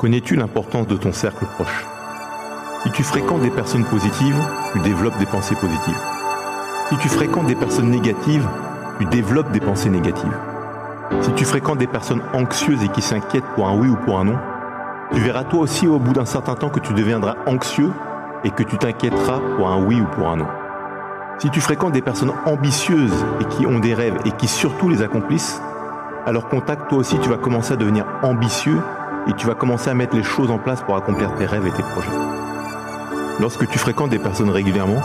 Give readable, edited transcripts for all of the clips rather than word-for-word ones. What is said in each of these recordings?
Connais-tu l'importance de ton cercle proche? Si tu fréquentes des personnes positives, tu développes des pensées positives. Si tu fréquentes des personnes négatives, tu développes des pensées négatives. Si tu fréquentes des personnes anxieuses et qui s'inquiètent pour un oui ou pour un non, tu verras toi aussi au bout d'un certain temps que tu deviendras anxieux et que tu t'inquiéteras pour un oui ou pour un non. Si tu fréquentes des personnes ambitieuses et qui ont des rêves et qui surtout les accomplissent, à leur contact, toi aussi tu vas commencer à devenir ambitieux et tu vas commencer à mettre les choses en place pour accomplir tes rêves et tes projets. Lorsque tu fréquentes des personnes régulièrement,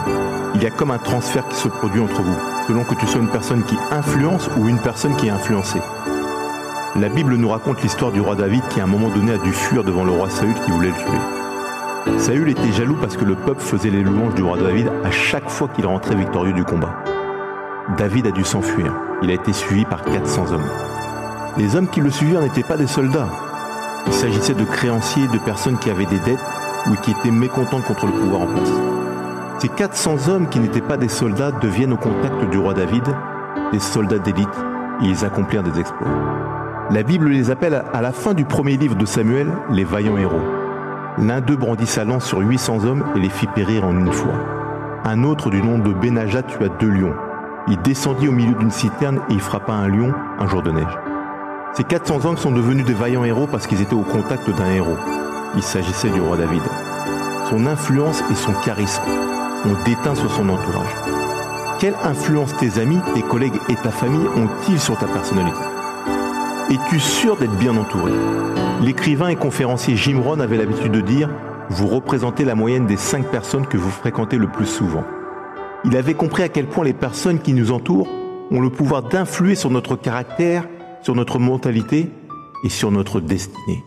il y a comme un transfert qui se produit entre vous, selon que tu sois une personne qui influence ou une personne qui est influencée. La Bible nous raconte l'histoire du roi David qui à un moment donné a dû fuir devant le roi Saül qui voulait le tuer. Saül était jaloux parce que le peuple faisait les louanges du roi David à chaque fois qu'il rentrait victorieux du combat. David a dû s'enfuir. Il a été suivi par 400 hommes. Les hommes qui le suivirent n'étaient pas des soldats. Il s'agissait de créanciers, de personnes qui avaient des dettes ou qui étaient mécontentes contre le pouvoir en place. Ces 400 hommes qui n'étaient pas des soldats deviennent au contact du roi David des soldats d'élite et ils accomplirent des exploits. La Bible les appelle à la fin du premier livre de Samuel les vaillants héros. L'un d'eux brandit sa lance sur 800 hommes et les fit périr en une fois. Un autre du nom de Benaja tua 2 lions. Il descendit au milieu d'une citerne et il frappa un lion un jour de neige. Ces 400 hommes sont devenus des vaillants héros parce qu'ils étaient au contact d'un héros. Il s'agissait du roi David. Son influence et son charisme ont déteint sur son entourage. Quelle influence tes amis, tes collègues et ta famille ont-ils sur ta personnalité? Es-tu sûr d'être bien entouré? L'écrivain et conférencier Jim Rohn avait l'habitude de dire « Vous représentez la moyenne des 5 personnes que vous fréquentez le plus souvent ». Il avait compris à quel point les personnes qui nous entourent ont le pouvoir d'influer sur notre caractère, sur notre mentalité et sur notre destinée.